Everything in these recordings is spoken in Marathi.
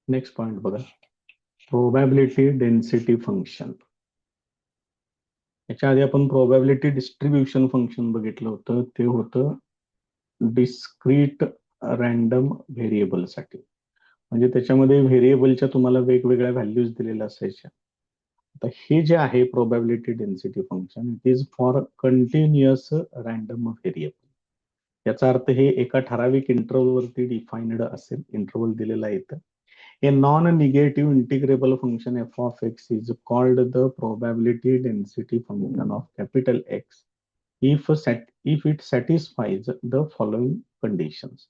नेक्स्ट पॉइंट बघा, प्रोबॅबिलिटी डेन्सिटी फंक्शन. याच्या आधी आपण प्रोबॅबिलिटी डिस्ट्रीब्युशन फंक्शन बघितलं होतं. ते होतं डिस्क्रीट रॅन्डम व्हेरिएबलसाठी. म्हणजे त्याच्यामध्ये व्हेरिएबलच्या तुम्हाला वेगवेगळ्या व्हॅल्यूज दिलेल्या असायच्या. आता हे जे आहे probability density function, it is for continuous random variable. याचा अर्थ हे एका ठराविक इंटरवलवरती डिफाइन्ड असेल, इंटरवल दिलेला येतं. A non-negative integrable function f of x is called the probability density function of capital X if it satisfies the following conditions.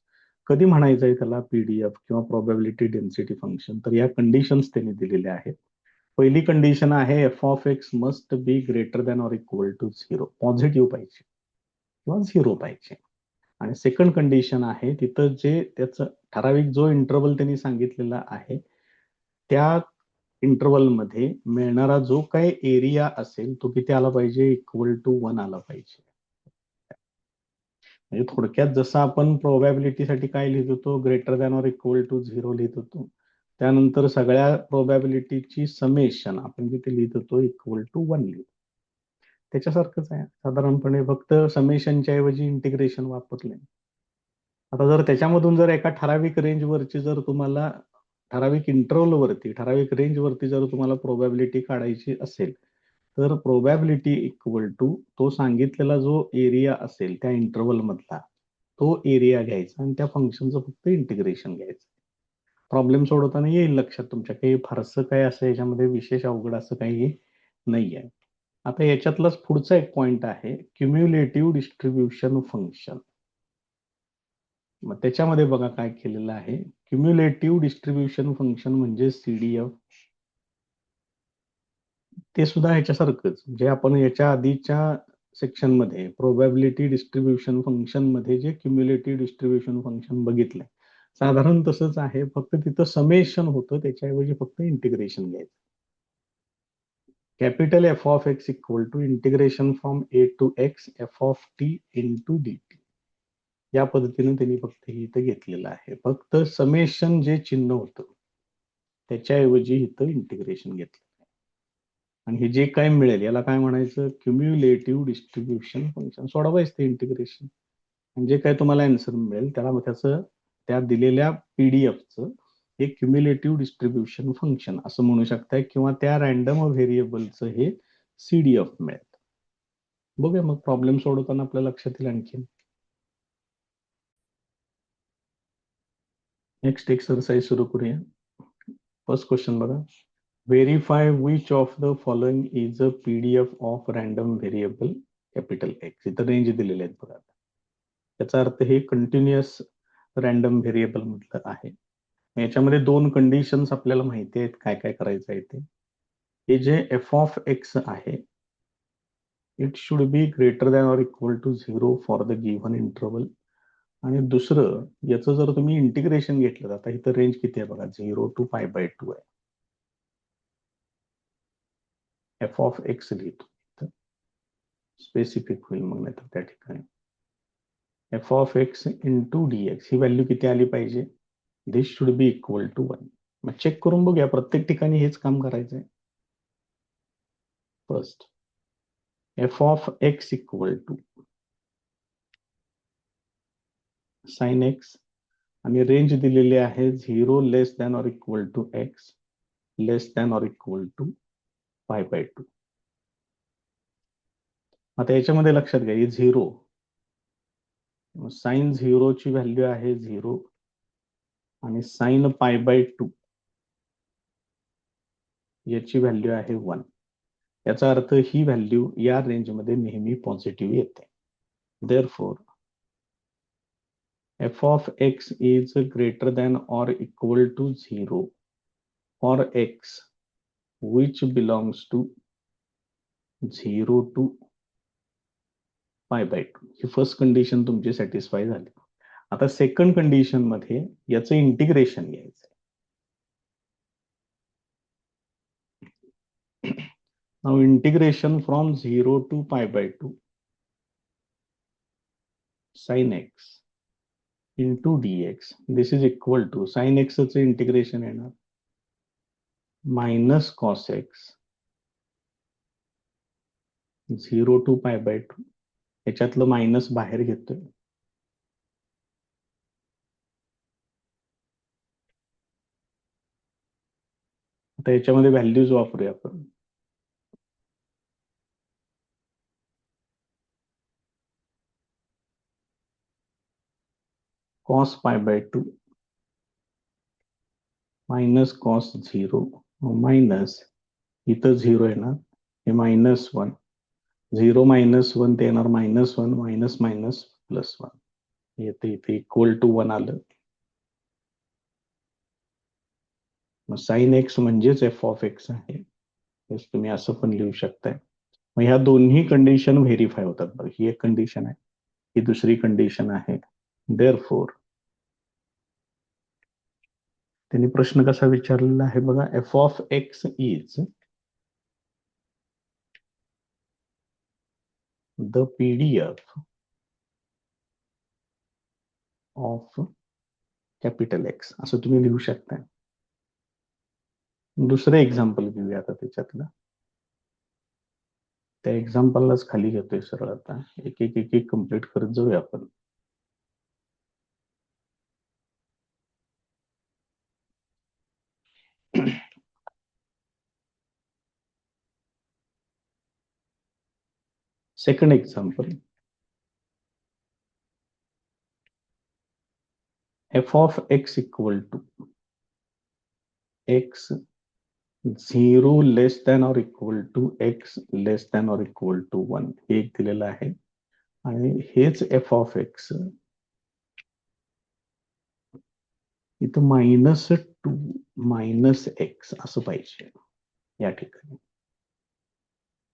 कधी म्हणायचं आहे त्याला पीडीएफ किंवा प्रोबॅबिलिटी डेन्सिटी फंक्शन? तर या कंडिशन्स त्यांनी दिलेल्या आहेत. पहिली कंडिशन आहे f of x must be greater than or equal to 0. Positive पाहिजे किंवा 0 पाहिजे. आणि सेकंड कंडिशन आहे तिथं जे त्याचं ठराविक जो इंटरवल त्यांनी सांगितलेला आहे त्या इंटरवल मध्ये मिळणारा जो काही एरिया असेल तो किती आला पाहिजे? इक्वल टू 1 आला पाहिजे. म्हणजे थोडक्यात जसं आपण प्रोबॅबिलिटीसाठी काय लिहित होतो, greater than or equal to 0 लिहित होतो, त्यानंतर सगळ्या प्रोबॅबिलिटीची समेशन आपण किती लिहित होतो? इक्वल टू 1 लिहितो. त्याच्यासारखंच आहे साधारणपणे, फक्त समेशनच्या ऐवजी इंटिग्रेशन वापरले. आता जर त्याच्यामधून जर एका ठराविक रेंजवरची जर तुम्हाला ठराविक इंटरवलवरती ठराविक रेंजवरती जर तुम्हाला प्रोबॅबिलिटी काढायची असेल तर प्रोबॅबिलिटी इक्वल टू तो सांगितलेला जो एरिया असेल त्या इंटरवल मधला तो एरिया घ्यायचा आणि त्या फंक्शनचं फक्त इंटिग्रेशन घ्यायचं. प्रॉब्लेम सोडवताना येईल लक्षात तुमच्या, काही फारसं काय असं याच्यामध्ये विशेष अवघड असं काही नाही आहे. आता याच्यातलाच पुढचा एक पॉइंट आहे क्युम्युलेटिव्ह डिस्ट्रीब्युशन फंक्शन. मग त्याच्यामध्ये बघा काय केलेलं आहे, क्युम्युलेटिव्ह डिस्ट्रीब्युशन फंक्शन म्हणजे सीडीएफ. ते सुद्धा ह्याच्यासारखंच जे आपण याच्या आधीच्या सेक्शन मध्ये प्रोबॅबिलिटी डिस्ट्रीब्युशन फंक्शन मध्ये जे क्युम्युलेटिव्ह डिस्ट्रीब्युशन फंक्शन बघितलंय साधारण तसंच आहे, फक्त तिथं समेशन होतं, त्याच्याऐवजी फक्त इंटिग्रेशन घ्यायचं. Capital f of x equal to integration from a to x f of t into d t. या पद्धतीने त्यांनी फक्त हे इथं घेतलेलं आहे. फक्त समेशन जे चिन्ह होतं त्याच्याऐवजी इथं इंटिग्रेशन घेतलं आणि हे जे काय मिळेल याला काय म्हणायचं? Cumulative distribution function. सोडवायचं ते इंटिग्रेशन आणि जे काय तुम्हाला आन्सर मिळेल त्याला त्याचं त्या दिलेल्या पीडीएफचं हे क्युम्युलेटिव्ह डिस्ट्रीब्युशन फंक्शन असं म्हणू शकताय किंवा त्या रॅन्डम व्हेरिएबलचं हे सीडीएफ मिळेल. बघूया मग प्रॉब्लेम सोडवताना आपल्या लक्षात येईल आणखी. नेक्स्ट एक्सरसाइज सुरू करूया. फर्स्ट क्वेश्चन बघा, verify which of the following is a PDF of random variable capital x. इथं रेंज दिलेले आहेत बघा. याचा अर्थ हे कंटिन्युअस रॅन्डम व्हेरिएबल म्हटलं आहे. याच्यामध्ये दोन कंडिशन्स आपल्याला माहिती आहेत काय काय करायचं आहे ते. हे जे एफ ऑफ एक्स आहे it should be greater than or equal to 0 for the given interval. आणि दुसरं याचं जर तुम्ही इंटिग्रेशन घेतलं, आता इथं रेंज किती आहे बघा, 0 टू π/2 आहे. एफ ऑफ एक्स लिहितो, स्पेसिफिक होईल मग नाही तर त्या ठिकाणी. F of x into d x he value किती आली पाहिजे? दिस शुड बी इक्वल टू 1. मग चेक करून बघूया, प्रत्येक ठिकाणी हेच काम करायचंय. First f of x equal to sine x आणि रेंज दिलेली आहे 0 less than or equal to x less than or equal to π/2. आता याच्यामध्ये लक्षात घ्या, ही 0 साइन 0 ची व्हॅल्यू आहे 0 आणि साइन π/2 याची व्हॅल्यू आहे 1. याचा अर्थ ही व्हॅल्यू या रेंजमध्ये नेहमी पॉझिटिव्ह येते. Therefore f of x is greater than or equal to 0 for x which belongs to 0 to π/2. ही फर्स्ट कंडिशन तुमची सॅटिस्फाय झाली. आता सेकंड कंडिशन मध्ये याचं इंटिग्रेशन घ्यायचं. Now integration from 0 to π/2 sin x into dx. This is equal to sin x चे इंटिग्रेशन येणार मायनस कॉस एक्स 0 to π/2 याच्यातलं मायनस बाहेर घेतोय. आता याच्यामध्ये व्हॅल्यूज वापरूया आपण. कॉस π/2 मायनस कॉस 0 मायनस इथं 0 येणार, हे -1 0 -1 ते येणार -1 मायनस मायनस +1 येते, इथे इक्वल टू 1 आलं. मग साइन एक्स म्हणजेच एफ ऑफ एक्स आहे. तुम्ही असं पण लिहू शकताय. मग ह्या दोन्ही कंडिशन व्हेरीफाय होतात. बघ, ही एक कंडिशन आहे, ही दुसरी कंडिशन आहे. देअरफॉर त्यांनी प्रश्न कसा विचारलेला आहे बघा, f of x is the PDF of capital x असं तुम्ही लिहू शकता. दुसरं एक्झाम्पल घेऊया आता त्याच्यातलं. त्या एक्झाम्पललाच खाली घेतोय सरळ. आता एक एक एक एक कम्प्लीट करत जाऊया आपण. Second example, f of x equal to x 0 less than or equal to x less than or equal to 1 हे एक दिलेलं आहे. आणि हेच एफ ऑफ एक्स इथं -2 मायनस एक्स असं पाहिजे या ठिकाणी.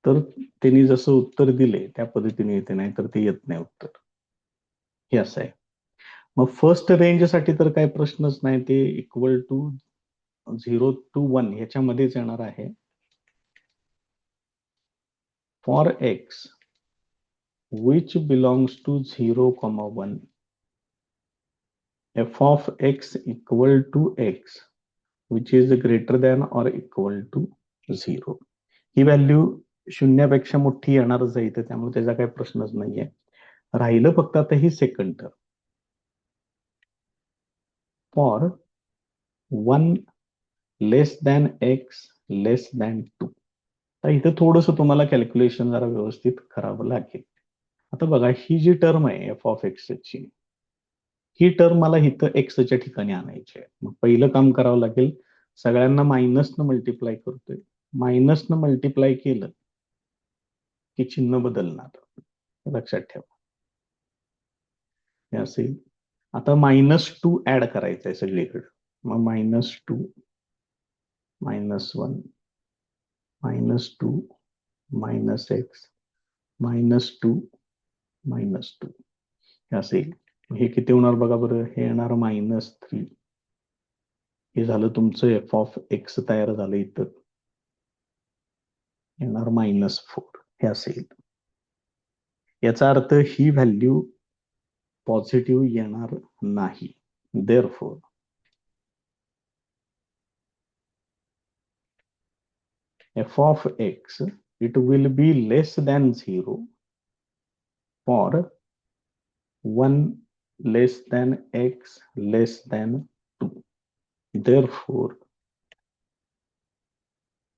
तर त्यांनी जसं उत्तर दिले त्या पद्धतीने येते, नाही तर ते येत नाही उत्तर. हे असं आहे. मग फर्स्ट रेंजसाठी तर काही प्रश्नच नाही, ते इक्वल टू 0 to 1 ह्याच्यामध्येच येणार आहे. For x which belongs to 0, 1 f of x equal to x which is greater than or equal to 0. ही व्हॅल्यू शून्यापेक्षा मोठी येणारच आहे इथे, त्यामुळे त्याचा काही प्रश्नच नाहीये. राहिलं फक्त आता ही second term. For 1 less than x less than 2. तर इथं थोडंसं तुम्हाला कॅल्क्युलेशन जरा व्यवस्थित करावं लागेल. आता बघा, ही जी टर्म आहे एफ ऑफ एक्सची, ही टर्म मला इथं एक्सच्या ठिकाणी आणायची आहे. मग पहिलं काम करावं लागेल, सगळ्यांना मायनसनं मल्टिप्लाय करतोय. मायनसनं मल्टिप्लाय केलं की चिन्ह बदलणार, लक्षात ठेवा. हे असेल. आता -2 ऍड करायचं आहे सगळीकडे. मग -2 -1 -2 -x -2 -2 हे असेल. हे किती होणार बघा बरं, हे येणार -3. हे झालं तुमचं एफ ऑफ एक्स तयार झालं. इथं येणार -4 हे असेल. याचा अर्थ ही व्हॅल्यू पॉझिटिव्ह येणार नाही. Therefore f of x it will be less than 0 for 1 less than x less than 2. Therefore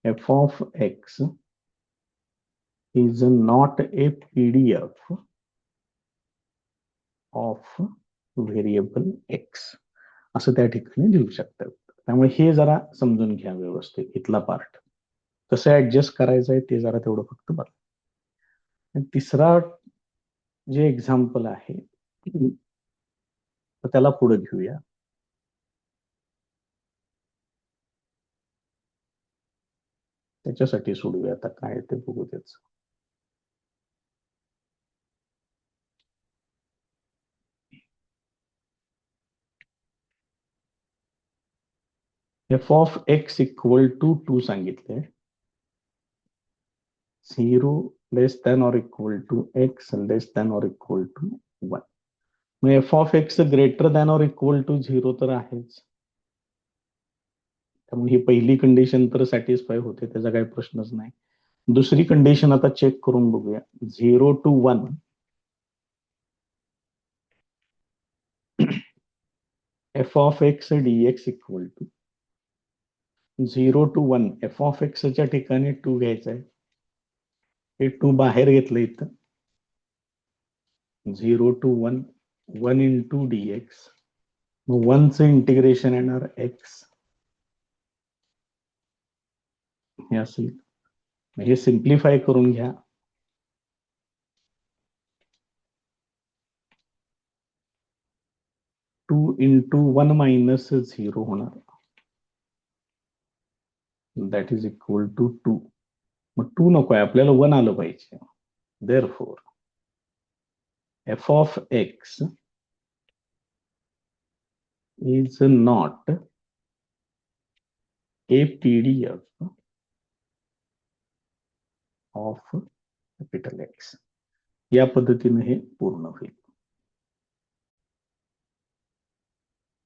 f of x is not a PDF of variable x असं त्या ठिकाणी लिहू शकतात. त्यामुळे हे जरा समजून घ्या व्यवस्थित, इथला पार्ट कसं ऍडजस्ट करायचं आहे ते जरा तेवढं फक्त बघा. तिसरा जे एक्झाम्पल आहे तर त्याला पुढे घेऊया. त्याच्यासाठी सोडूया, आता काय ते बघू त्याच. F of x equal to 2 सांगितले. 0 less than or equal to x less than or equal to 1. मग f of x greater than or equal to 0 तर आहेच, त्यामुळे ही पहिली कंडिशन तर सॅटिस्फाय होते, त्याचा काही प्रश्नच नाही. दुसरी कंडिशन आता चेक करून बघूया. 0 to 1 f of x dx equal to 0 to 1 f of x च्या ठिकाणी 2 घ्यायचं आहे. हे 2 बाहेर घेतलं इथं. 0 to 1 1 into dx. मग 1 चं इंटिग्रेशन येणार x हे असेल. हे सिम्प्लिफाय करून घ्या. 2 into 1 minus 0 होणार. That is equal to 2. मग 2 नको आहे, आपल्याला 1 आलं पाहिजे. Therefore, f of x is not a PDF of capital X. या पद्धतीने हे पूर्ण होईल.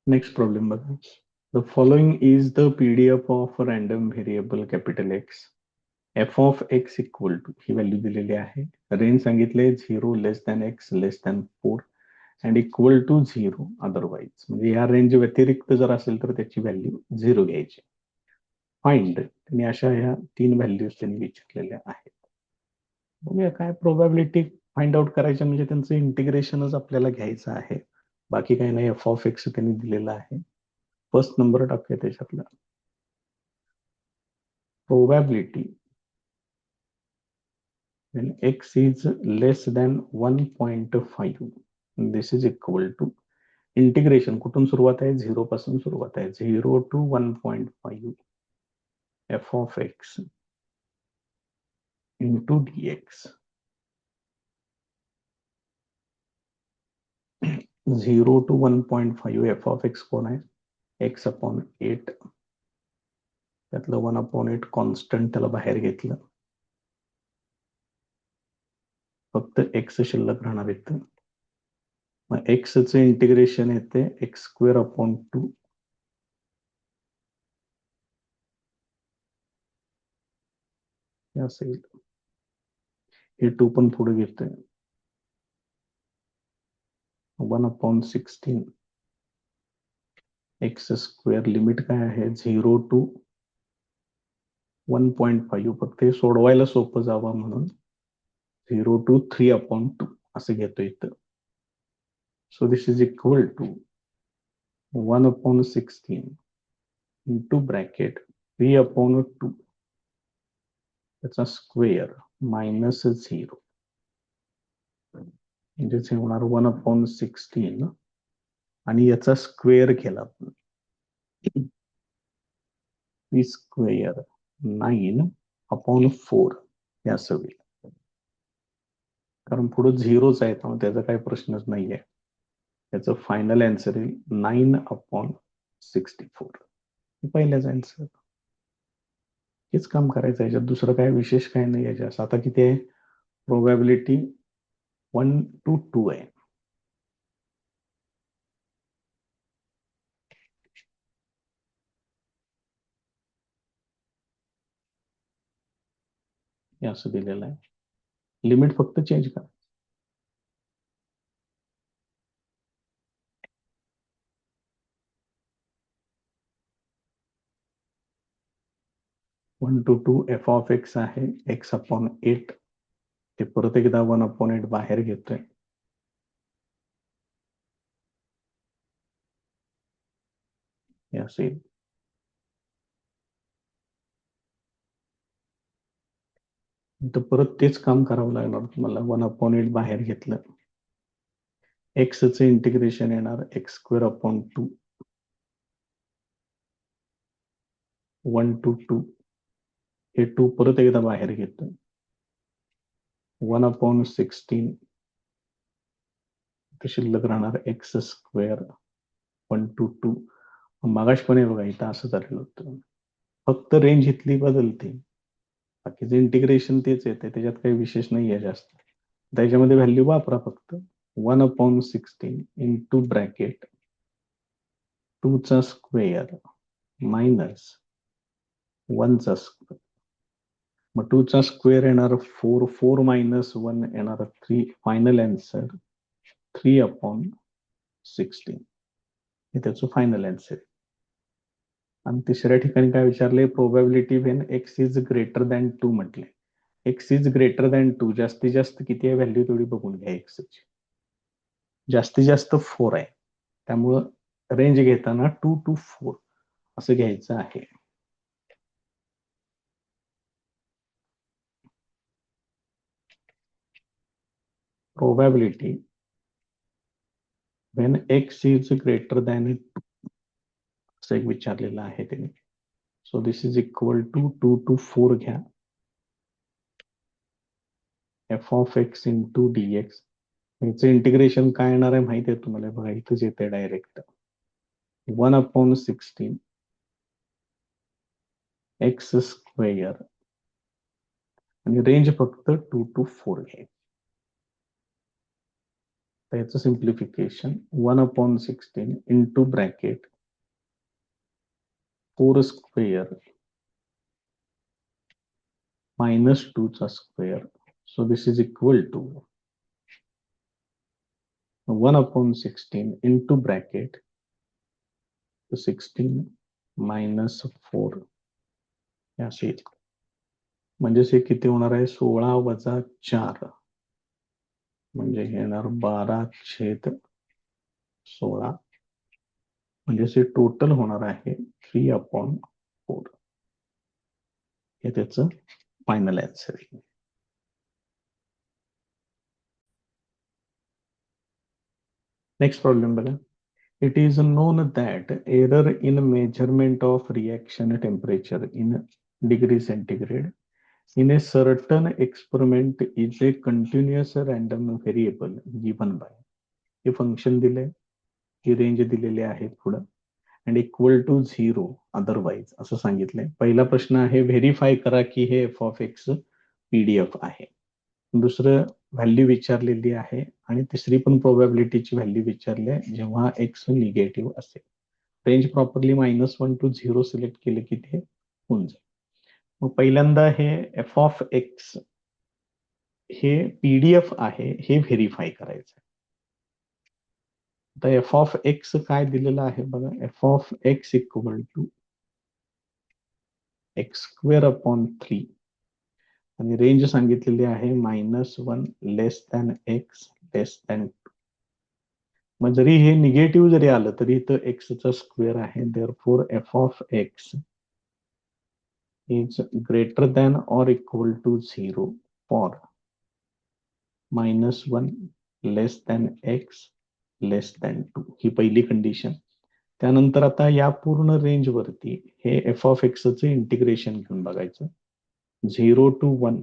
नेक्स्ट प्रॉब्लेम बघा. The following is the PDF of random variable capital x. F of x equal to ही व्हॅल्यू दिलेली आहे. रेंज सांगितले 0 less than x less than 4 and equal to 0 otherwise. म्हणजे या रेंज व्यतिरिक्त जर असेल तर त्याची व्हॅल्यू 0 घ्यायची. फाइंड, त्यांनी अशा ह्या 3 व्हॅल्यूज त्यांनी विचारलेल्या आहेत. बघूया काय प्रोबॅबिलिटी फाइंड आउट करायचं, म्हणजे त्यांचं इंटिग्रेशनच आपल्याला घ्यायचं आहे. बाकी काही नाही. एफ ऑफ एक्स त्यांनी दिलेला आहे. फर्स्ट नंबर टाकूया त्याच्यातला. Probability when x is less than 1.5 this is equal to integration कुठून सुरुवात आहे, 0 पासून सुरुवात आहे. 0 to 1.5 f of x into dx. 0 to 1.5 f of x कोण आहे, x upon 8. त्यातलं 1 upon 8 कॉन्स्टंट त्याला बाहेर घेतलं. फक्त x शिल्लक राहणार इथं. मग x चे इंटिग्रेशन येते x स्क्वेअर अपॉन 2 असेल. हे 2 पण पुढे घेतोय. 1 अपॉन 16 एक्स स्क्वेअर. लिमिट काय आहे, 0 टू 1.5. फक्त हे सोडवायला सोपं जावं म्हणून 0 टू 3 अपॉन 2 असं घेतो इथं. So this is equal to 1 upon 16 into bracket 3 upon 2 त्याचा स्क्वेअर मायनस 0. म्हणजेच हे होणार 1 अपॉन 16 आणि याचा स्क्वेअर केला आपण स्क्वेअर 9 अपॉन 4 हे असं होईल. कारण पुढे 0च आहे त्यामुळे त्याचा काही प्रश्नच नाहीये. त्याचं फायनल आन्सर येईल 9 अपॉन 64. पहिल्याच आन्सर. हेच काम करायचं याच्यात, दुसरं काय विशेष काय नाही याच्यात. आता किती आहे प्रोबॅबिलिटी, 1 to 2 आहे. हे असं दिलेलं आहे. लिमिट फक्त चेंज करा. One to two f of x आहे एक्स अपॉन 8. ते परत एकदा 1 अपॉन 8 बाहेर घेतोय. हे असेल. तर परत तेच काम करावं लागणार तुम्हाला. 1 अपॉन 8 बाहेर घेतलं. एक्स चे इंटिग्रेशन येणार एक्स स्क्वेअर अपॉन 2 1 to 2. हे 2 परत एकदा बाहेर घेतोय. 1 अपॉन 16 शिल्लक राहणार एक्स स्क्वेअर 1 to 2. मागाशपणे बघा इथं असं झालेलं होतं. फक्त रेंज इथली बदलते, बाकीचं इंटिग्रेशन तेच येते, त्याच्यात काही विशेष नाही आहे जास्त. त्याच्यामध्ये व्हॅल्यू वापरा फक्त. 1 अपॉन 16 इंटू ब्रॅकेट 2 चा स्क्वेअर मायनस 1चा स्क्वेअर, मग 2चा स्क्वेअर येणार 4, 4 मायनस 1 येणार 3. Final answer 3/16. हे त्याचं फायनल आन्सर. आणि तिसऱ्या ठिकाणी काय विचारले, probability when x is greater than 2 म्हटले. एक्स इज ग्रेटर दॅन 2, जास्तीत जास्त किती आहे व्हॅल्यू तेवढी बघून घ्या. एक्सची जास्तीत जास्त 4 आहे, त्यामुळं रेंज घेताना 2 to 4 असं घ्यायचं आहे. Probability when x is greater than 2 असं एक विचारलेलं आहे त्यांनी. So this is equal to 2 to 4 घ्या. F of x into d x, याचं इंटिग्रेशन काय येणार आहे माहिती आहे तुम्हाला, बघा इथंच येते डायरेक्ट. 1/16 एक्स स्क्वेअर आणि रेंज फक्त 2 to 4 घ्यायची. तर याचं simplification 1/16 into bracket 4 square minus 2चा square. So this is equal to 1/16 into bracket 16 minus 4 असे. म्हणजेच हे किती होणार आहे, 16 वजा 4 म्हणजे हे येणार 12/16. म्हणजेच हे टोटल होणार आहे 3/4. हे त्याचं फायनल आन्सर आहे. नेक्स्ट प्रॉब्लेम बघा. It is known that error in measurement of reaction temperature in degree centigrade in a certain experiment is a continuous random variable given by. हे फंक्शन दिले, ही रेंज दिलेली आहे पुढं, अँड इक्वल टू 0 अदरवाईज असं सांगितलंय. पहिला प्रश्न आहे व्हेरीफाय करा की हे एफ ऑफ एक्स पीडीएफ आहे. दुसरं व्हॅल्यू विचारलेली आहे आणि तिसरी पण प्रोबॅबिलिटीची व्हॅल्यू विचारली आहे जेव्हा एक्स निगेटिव्ह असेल. रेंज प्रॉपरली -1 to 0 सिलेक्ट केले की ते होऊन जाईल. मग पहिल्यांदा हे एफ ऑफ एक्स हे पीडीएफ आहे हे व्हेरीफाय करायचं. आता एफ ऑफ एक्स काय दिलेलं आहे बघा, f of x equal to x² आणि रेंज सांगितलेली आहे -1 less than x less than 2. मग जरी हे निगेटिव्ह जरी आलं तरी इथं एक्सचा स्क्वेअर आहे. Therefore f of x is greater than or equal to 0 for -1 less than x less than 2. ही पहिली कंडिशन. त्यानंतर आता या पूर्ण रेंज वरती हे एफ ऑफ एक्सचं इंटिग्रेशन घेऊन बघायचं. 0 to 1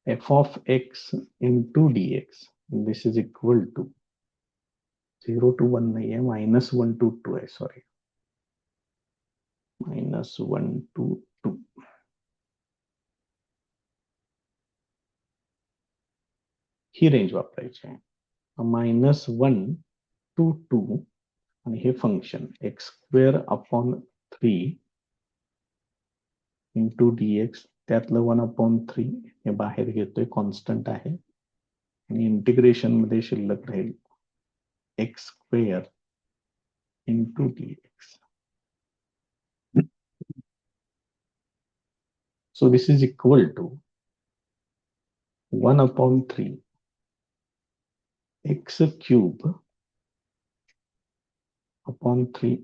f of x into d x, this is equal to 0 to 1 नाही आहे, -1 to 2 आहे, सॉरी, -1 to 2. ही रेंज वापरायची आहे. -1 to 2 आणि हे function x² 3 into d x, त्यातलं 1/3 हे बाहेर घेतोय, कॉन्स्टंट आहे, आणि इंटिग्रेशन मध्ये शिल्लक राहील x² into d x. So this is equal to 1/3 x³ upon 3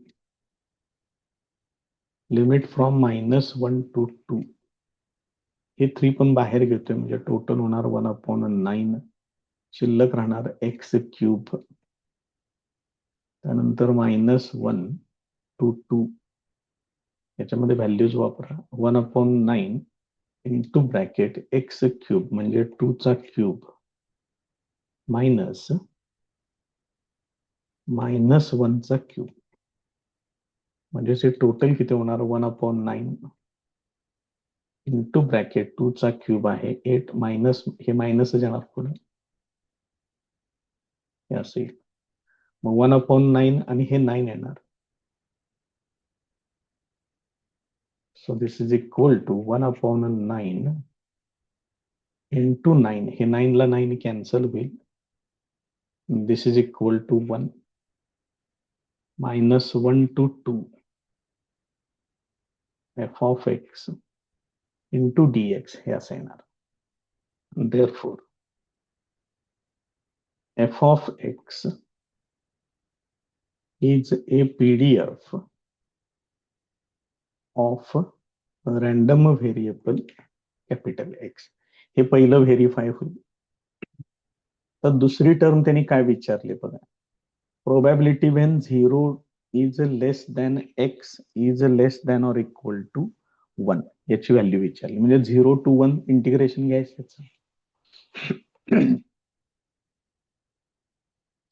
limit from -1 to 2. हे 3 पण बाहेर घेतोय म्हणजे टोटल होणार 1/9. शिल्लक राहणार x³. त्यानंतर -1 to 2 याच्यामध्ये व्हॅल्यूज वापरा. 1/9 इंटू ब्रॅकेट x³ म्हणजे 2चा क्यूब मायनस -1चा क्यूब, म्हणजे हे टोटल किती होणार 1/9 इंटू ब्रॅकेट 2चा क्यूब आहे 8 मायनस, हे मायनस जाणार पुढे हे असेल. मग 1/9 आणि हे 9 येणार. So this is equal to 1/9 into 9. हे 9 ला 9 कॅन्सल होईल. This is equal to 1 minus 1 to 2 f of x into dx हे असं येणार. Therefore, f of x is a PDF of random variable capital X. हे पहिलं व्हेरीफाय होईल. तर दुसरी टर्म त्यांनी काय विचारले बघा. Probability when 0 is less than x is less than or equal to 1 याची व्हॅल्यू विचारली. म्हणजे 0 to 1 इंटिग्रेशन घ्यायचं.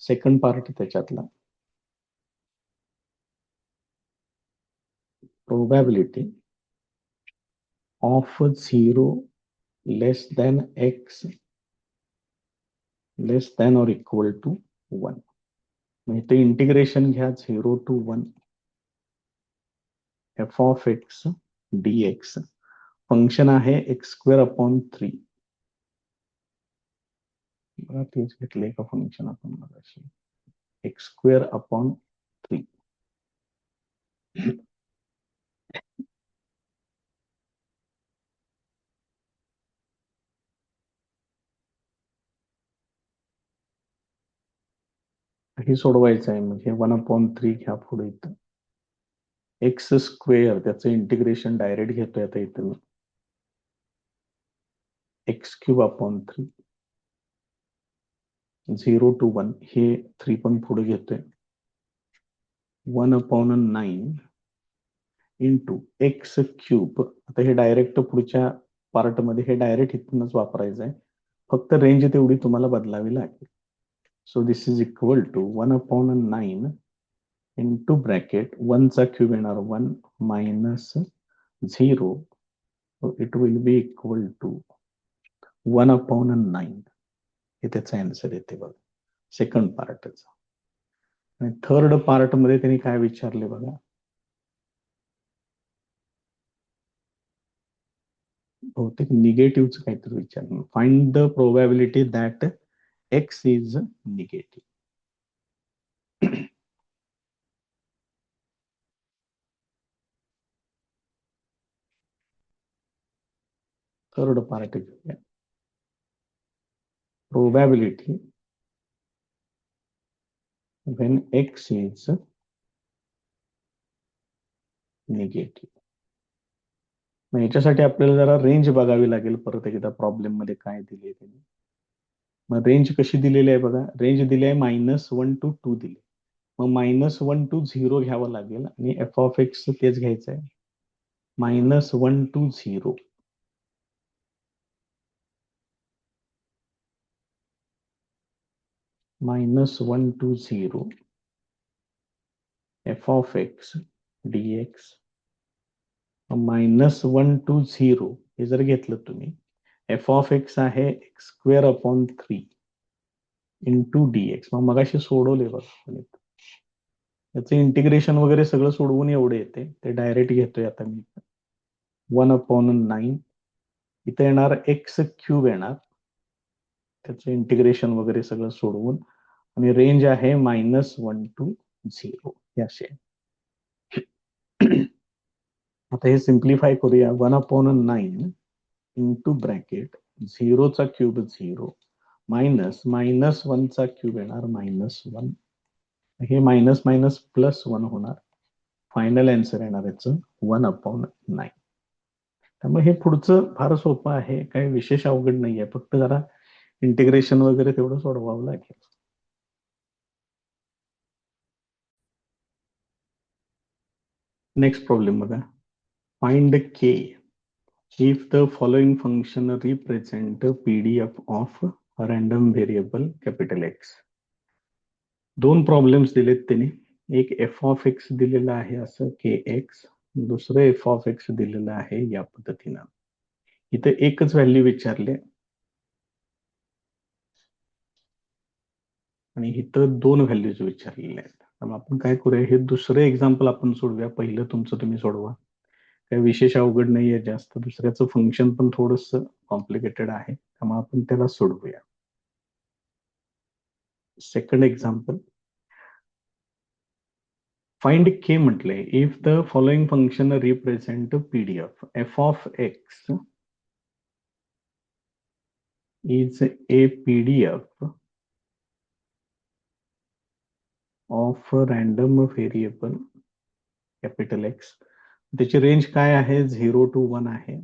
सेकंड पार्ट त्याच्यातला probability of 0 less than x less than or equal to 1. म्हणजे ते इंटिग्रेशन घ्या 0 to 1 f of x dx. Function आहे x²/3. बघा तेच घेतले का फंक्शन आपण मगाशी x²/3. हे सोडवायचं आहे. म्हणजे 1/3 घ्या पुढे इथं x² त्याचं इंटिग्रेशन डायरेक्ट घेतोय आता इथं मी x³ 0 to 1 हे 3 पण पुढे घेतोय 1/9 इंटू x³. आता हे डायरेक्ट पुढच्या पार्ट मध्ये हे डायरेक्ट इथूनच वापरायचं आहे. फक्त रेंज तेवढी तुम्हाला बदलावी लागेल. So this is equal to 1/9 into bracket 1 चा क्यूब येणार 1 minus 0. It will be equal to 1/9. हे त्याचा आन्सर येते बघा सेकंड पार्टचा. आणि थर्ड पार्ट मध्ये त्यांनी काय विचारले बघा. बहुतेक निगेटिव्हच काहीतरी विचारलं. Find the probability that x is negative. Third part घेऊया. Probability when x is negative. मग याच्यासाठी आपल्याला जरा रेंज बघावी लागेल परत एकदा प्रॉब्लेम मध्ये काय दिले त्यांनी. मग रेंज कशी दिलेली आहे बघा. रेंज दिली आहे -1 to 2 दिली. मग -1 to 0 घ्यावं लागेल आणि f of x तेच घ्यायचं आहे -1 to 0. -1 to 0 f of x dx. -1 to 0 हे जर घेतलं तुम्ही f of x आहे x²/3 इंटू dx. मग मगाशी सोडवले बघा. याचं इंटिग्रेशन वगैरे सगळं सोडवून एवढे येते. ते डायरेक्ट घेतोय आता मी 1/9. इथे येणार x³ येणार. त्याचं इंटिग्रेशन वगैरे सगळं सोडवून आणि रेंज आहे -1 to 0 हे असे. आता हे सिम्प्लिफाय करूया. 1/9 इंटू ब्रॅकेट 0 चा क्यूब 0 मायनस -1 चा क्यूब येणार -1. हे मायनस मायनस +1 होणार. फायनल आन्सर येणार याचं 1/9. त्यामुळे हे पुढचं फार सोपं आहे. काही विशेष अवघड नाहीये. फक्त जरा इंटिग्रेशन वगैरे तेवढं सोडवावं लागेल. नेक्स्ट प्रॉब्लेम बघा. Find k if the following function represent a PDF of random variable capital X. दोन प्रॉब्लेम्स दिलेत त्यांनी. एक f of x दिलेला आहे असं kx. दुसरं f of x दिलेलं आहे या पद्धतीनं. इथे एकच व्हॅल्यू विचारले आणि इथं दोन व्हॅल्यूज विचारलेल्या आहेत. तर आपण काय करूया. हे दुसरं एक्झाम्पल आपण सोडूया. पहिलं तुमचं तुम्ही सोडवा. काही विशेष अवघड नाहीये जास्त. दुसऱ्याचं फंक्शन पण थोडस कॉम्प्लिकेटेड आहे, त्यामुळे आपण त्याला सोडवूया. सेकंड एक्झाम्पल, फाइंड के म्हटले, if the following function represent PDF F of x is a PDF of random variable capital x. त्याची रेंज काय आहे? 0 to 1 आहे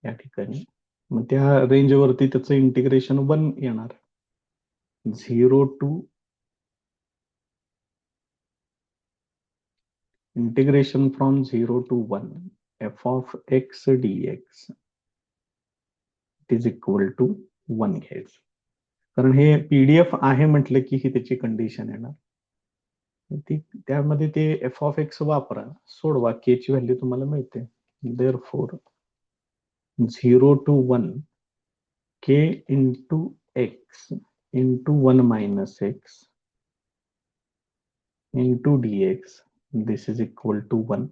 या ठिकाणी. मग त्या रेंजवरती त्याचं इंटिग्रेशन 1 येणार. 0 to integration from 0 to 1 f of x dx is equal to 1 घ्यायचं. कारण हे पीडीएफ आहे म्हटलं की ही त्याची कंडिशन येणार. त्यामध्ये ते एफ ऑफ एक्स वापरा, सोडवा, के ची व्हॅल्यू तुम्हाला मिळते. Therefore 0 to 1 k into x into 1 minus x into dx this is equal to 1.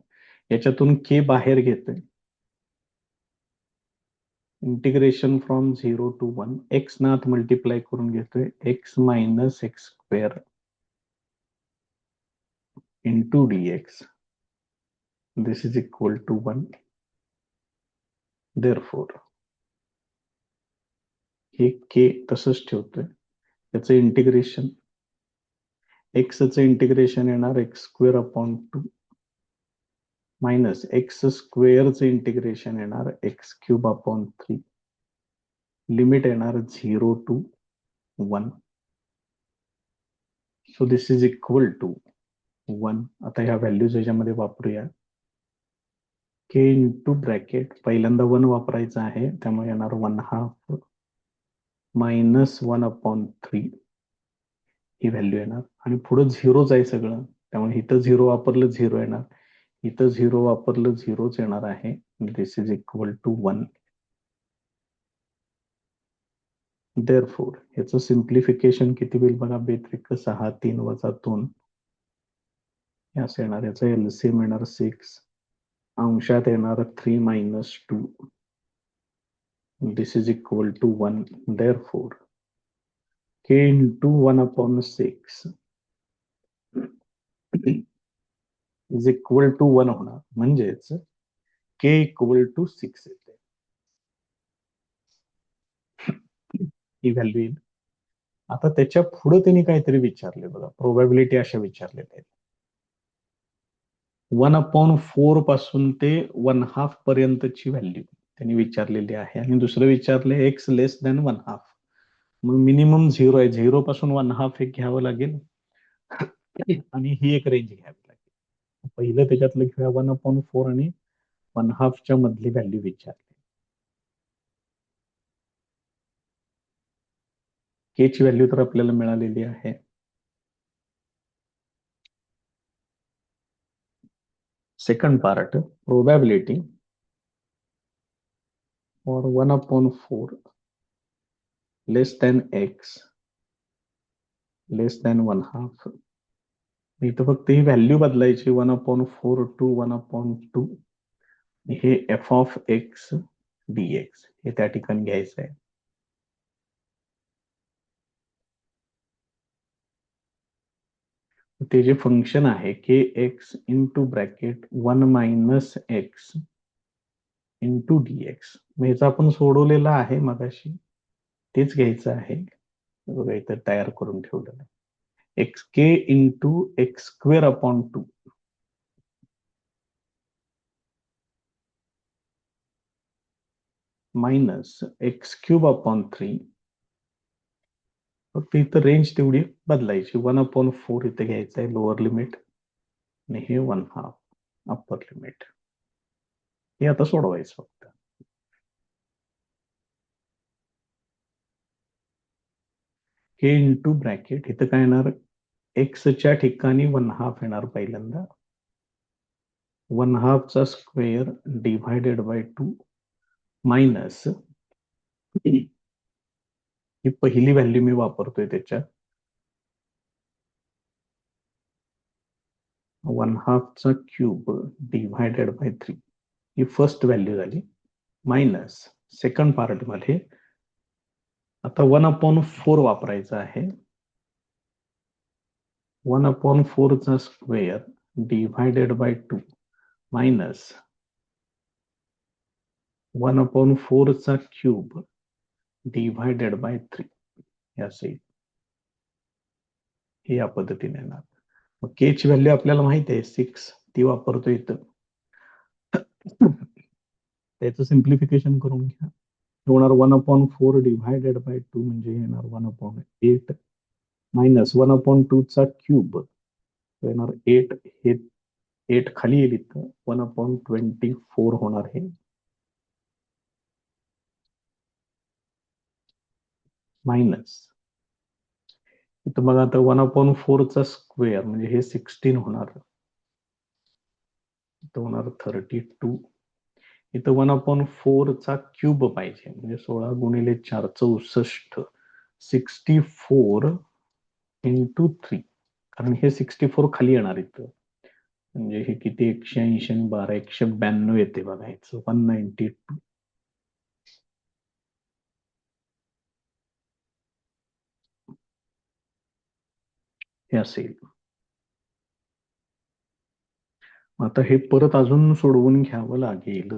याच्यातून के बाहेर घेतोय, इंटिग्रेशन फ्रॉम 0 to 1 एक्स नाथ मल्टिप्लाय करून घेतोय, x minus x square into dx this is equal to 1. Therefore हे के तसंच ठेवतोय, त्याचं इंटिग्रेशन, एक्सचं इंटिग्रेशन येणार x square upon 2 minus x स्क्वेअरचं इंटिग्रेशन येणार एक्स क्यूब अपॉन 3, लिमिट येणार 0 to 1. So this is equal to 1. आता ह्या व्हॅल्यूज याच्यामध्ये वापरूया. के इंटू ब्रॅकेट, पहिल्यांदा 1 वापरायचं आहे, त्यामुळे येणार 1/2 मायनस 1 अपॉन 3 ही व्हॅल्यू येणार. आणि पुढे झिरोच आहे सगळं, त्यामुळे इथं 0 वापरलं 0 येणार, इथं 0 वापरलं 0च येणार आहे. दिस इज इक्वल टू 1. देअरफॉर याचं सिम्प्लिफिकेशन किती होईल बघा, बेत्रिक 6 3 वजा 2 असं येणार. याचा एलसीएम येणार 6, अंशात येणार 3 minus 2. This is equal to 1. Therefore k into 1 upon 6 is equal to 1 होणार, म्हणजेच k इक्वल टू 6 येते. ही व्हॅल्यू येईल. आता त्याच्या पुढे त्यांनी काहीतरी विचारले बघा, प्रोबॅबिलिटी अशा विचारलेल्या आहेत. 1/4 पासून ते 1/2 पर्यंतची व्हॅल्यू त्यांनी विचारलेली आहे. आणि दुसरं विचारले एक्स लेस दॅन 1/2. मग मिनिमम 0 आहे, 0 पासून 1/2 एक घ्यावं लागेल आणि ही एक रेंज घ्यावी लागेल. पहिलं त्याच्यातलं घेऊया 1/4 आणि 1/2 च्या मधली व्हॅल्यू विचारली. के ची व्हॅल्यू तर आपल्याला मिळालेली आहे. Second part, probability for 1/4 less than x less than 1/2. इथं फक्त ही व्हॅल्यू बदलायची, 1/4 टू 1/2. हे एफ ऑफ एक्स डीएक्स हे त्या ठिकाणी घ्यायचं आहे. ते जे फंक्शन आहे k x into bracket 1 minus x into d x, ह्याचं आपण सोडवलेलं आहे मगाशी, तेच घ्यायचं आहे. बघा इथं तयार करून ठेवलेलं, x k into x square upon 2 minus x cube upon 3. फक्त इथं रेंज तेवढी बदलायची, 1/4 इथे घ्यायचं आहे लोअर लिमिट आणि हे 1/2 अप्पर लिमिट. हे आता सोडवायचं फक्त. के इंटू ब्रॅकेट, इथं काय येणार, एक्सच्या ठिकाणी 1/2 येणार पहिल्यांदा, 1/2 चा स्क्वेअर डिव्हायडेड बाय 2 मायनस ही पहिली व्हॅल्यू मी वापरतोय त्याच्यात, 1/2 cube divided by 3 he first value झाली. मायनस सेकंड पार्ट मध्ये आता 1/4 वापरायचं आहे. 1/4 चा स्क्वेअर डिव्हायडेड बाय 2 मायनस 1/4 चा क्यूब डिव्हायडेड बाय 3 हे असेल. हे या पद्धतीने येणार. मग के ची व्हॅल्यू आपल्याला माहिती आहे 6 ती वापरतो इथं. त्याचं सिम्प्लिफिकेशन करून घ्या. होणार 1/4 डिव्हायडेड बाय 2 म्हणजे येणार 1/8 मायनस 1/2 चा क्यूब येणार 8. हे 8 खाली येईल इथं 1/24 होणार हे मायनस इथं बघा आता 1/4 चा स्क्वेअर म्हणजे हे 16 होणार. इथं होणार 32. इथं 1/4 चा क्यूब पाहिजे म्हणजे 16 गुणिले 4 64. 64 इंटू 3 कारण हे 64 खाली येणार इथं म्हणजे हे किती 180 आणि 12 192 येते बघा याचं 192. हे असेल. आता हे परत अजून सोडवून घ्यावं लागेल.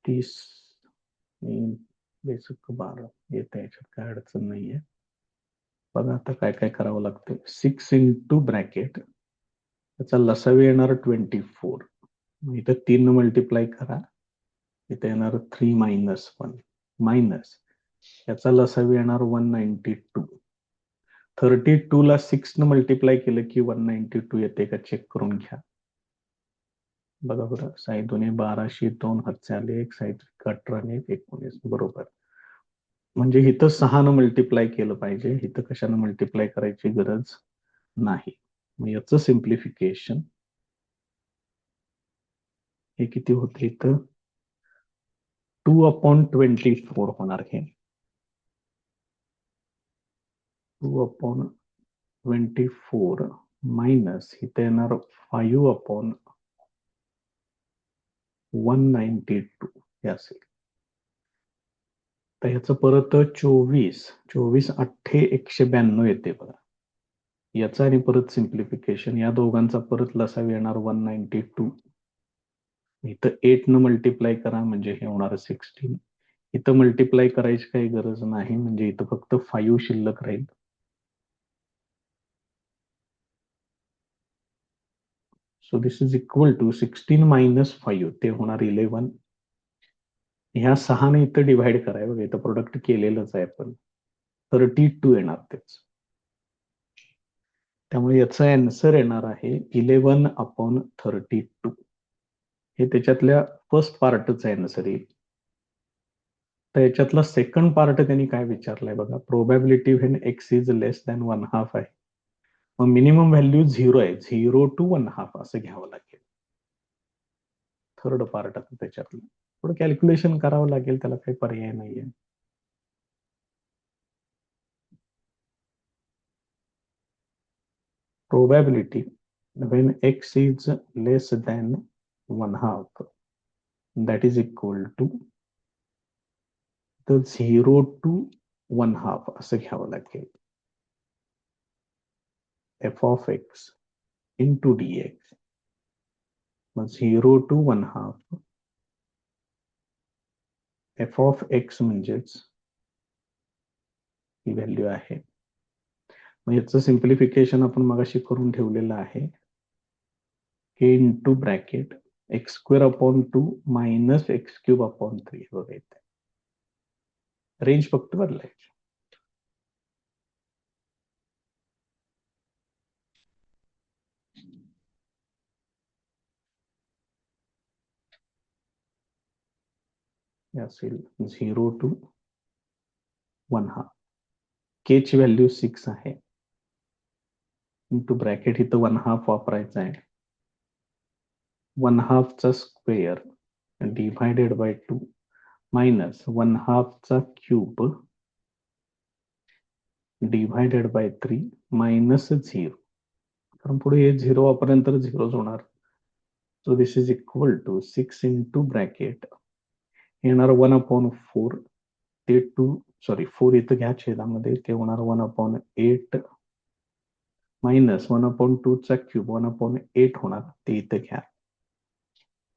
30 बेसिक 12 येते याच्यात काय अडचण नाहीये. बघा आता काय काय करावं लागतं. 6 इंटू ब्रॅकेट त्याचा लसावी येणार 24. इथं 3 मल्टिप्लाय करा. इथे येणार 3 मायनस 1 मायनस याचा लसावी येणार 192. 32 ला 6 न मल्टिप्लाय केलं की 192 येते का चेक करून घ्या. बघा बरं साई दोन्ही 12 2 हातचे आले 1 साई 18 आणि 19 बरोबर. म्हणजे इथं 6 न मल्टिप्लाय केलं पाहिजे. इथं कशानं मल्टिप्लाय करायची गरज नाही. मग याचं सिम्प्लिफिकेशन हे किती होते इथं 2/24 होणार हे 2/24 मायनस इथे येणार 5/192 हे असेल. तर ह्याचं परत 24 8 192 येते बघा. याचा आणि परत सिम्प्लिफिकेशन या दोघांचा परत लसावी येणार 192. इथं 8 न मल्टिप्लाय करा म्हणजे हे होणार 16. इथं मल्टिप्लाय करायची काही गरज नाही म्हणजे इथं फक्त 5 शिल्लक राहील. So this is equal to 16 minus 5 ते होणार 11. ह्या 6 ने इथं डिव्हाइड कराय बघा इथं प्रोडक्ट केलेलंच आहे आपण 32 येणार तेच. त्यामुळे याचा आन्सर येणार आहे 11/32. हे त्याच्यातल्या फर्स्ट पार्टच आन्सर येईल. तर याच्यातला सेकंड पार्ट त्यांनी काय विचारलाय बघा. Probability when x is less than 1/2 आहे. मग मिनिमम व्हॅल्यू 0 आहे. 0 to 1/2 असं घ्यावं लागेल. थर्ड पार्ट आता त्याच्यातलं थोडं कॅल्क्युलेशन करावं लागेल त्याला काही पर्याय नाहीये. Probability when x is less than 1/2 that is equal to the 0 to 1/2 असं घ्यावं लागेल. f of x into dx मग 0 to 1/2 f of x म्हणजेच ही व्हॅल्यू आहे. मग याचं सिम्प्लिफिकेशन आपण मगाशी करून ठेवलेलं आहे. k into bracket x² 2 - x³ 3 बघा इथे रेंज फक्त बदलायची. असेल 0 to 1/2 के ची व्हॅल्यू 6 आहे इंटू ब्रॅकेट इथं 1/2 वापरायचं आहे. 1/2 चा स्क्वेअर डिव्हायडेड बाय 2 मायनस 1/2 चा क्यूब डिव्हायडेड बाय 3 मायनस 0 कारण पुढे हे 0 वापरल्यानंतर 0च होणार. So this is equal to 6 into bracket येणार 1/4 ते 2 सॉरी 4 इथं घ्या छेदामध्ये, ते होणार 1/8 मायनस 1/2 चा क्यूब 1/8 होणार, ते इथं घ्या,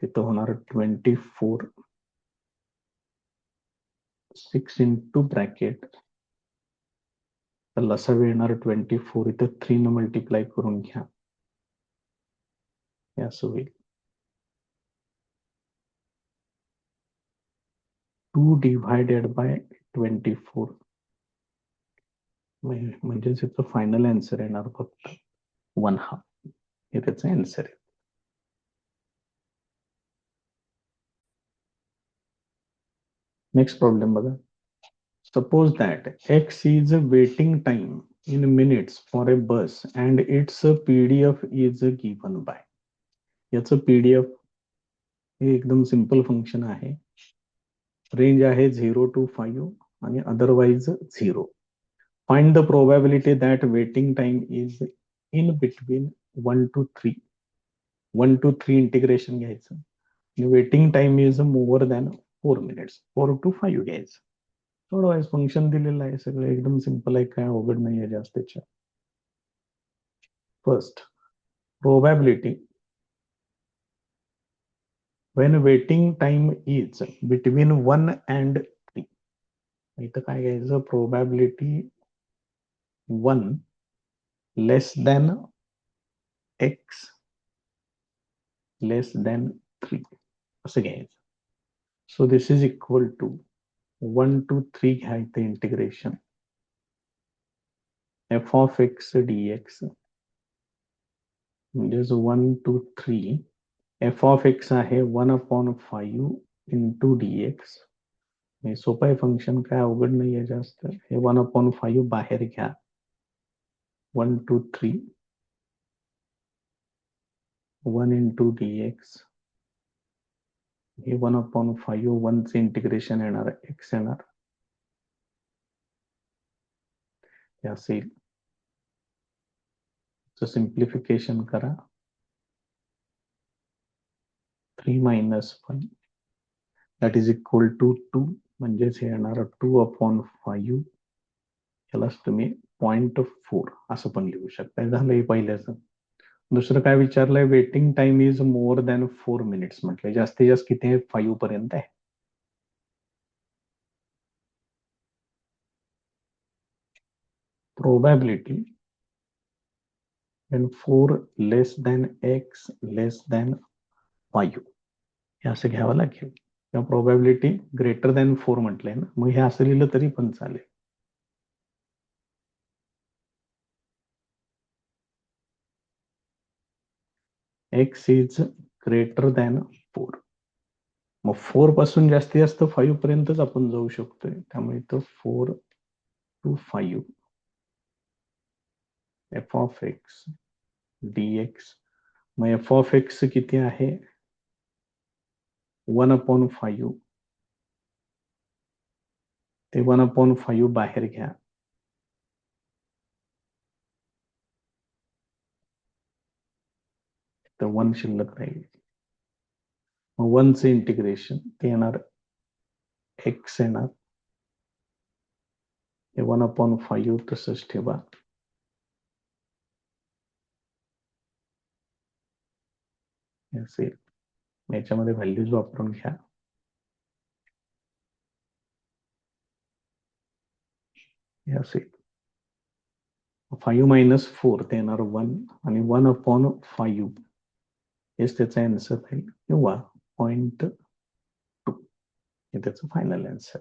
तिथं होणार 24 6 इंटू ब्रॅकेट तर लसावी येणार 24 इथं 3 न मल्टिप्लाय करून घ्या, हे असं होईल 2 डिव्हायडेड बाय 24 म्हणजेच याचं फायनल आन्सर येणार फक्त 1/2. हे त्याचं आन्सर आहे. नेक्स्ट प्रॉब्लेम बघा. Suppose that x is a waiting time in minutes for a bus and its PDF is given by. याचं PDF हे एकदम सिंपल फंक्शन आहे. रेंज आहे 0 to 5 आणि otherwise 0. Find the probability that waiting time is in between 1 to 3. 1 to 3 integration घ्यायचं आणि waiting time is more than 4 minutes 4 to 5 घ्यायचं. थोडं फंक्शन दिलेलं आहे, सगळं एकदम सिंपल आहे, काय अवघड नाही आहे जास्त त्याच्या. First probability when waiting time is between 1 and 3. इथं काय घ्यायचं, probability 1 less than x less than 3 असं घ्यायचं. So this is equal to 1 to 3 घ्यायचं integration f of x dx म्हणजेच 1 to 3 f of x आहे 1/5 इंटू dx. हे सोपं आहे फंक्शन, काय अवघड नाही आहे जास्त. हे 1/5 बाहेर घ्या, 1 to 3 1 इंटू dx हे 1/5 1 चे इंटिग्रेशन येणार, x येणार, हे असेल. सिंप्लिफिकेशन करा, 3 minus 1 that is equal to 2 म्हणजेच हे येणार 2/5. यालाच तुम्ही 0.4 असं पण लिहू शकता. झालं हे पहिल्याचं. दुसरं काय विचारलंय, waiting time is more than 4 minutes म्हटलंय, जास्तीत जास्त किती आहे, 5 पर्यंत आहे. Probability when 4 less than x less than 5 हे असं घ्यावं लागेल. किंवा प्रोबॅबिलिटी ग्रेटर दॅन 4 म्हटलंय ना, मग हे असं लिहिलं तरी पण चालेल. x is greater than 4. मग 4 पासून जास्तीत जास्त 5 पर्यंतच आपण जाऊ शकतोय, त्यामुळे तो 4 to 5 f of x dx. मग f of x किती आहे, 1/5 ते 1/5 बाहेर घ्या, तर 1 शिल्लक राहील. मग 1 चे इंटिग्रेशन ते येणार x येणार, हे 1/5 तसंच ठेवा, असेल. याच्यामध्ये व्हॅल्यूज वापरून घ्या, हे असेल 5 minus 4 ते येणार 1 आणि 1/5 हेच त्याचा आन्सर राहील किंवा 0.2 हे त्याचं फायनल आन्सर.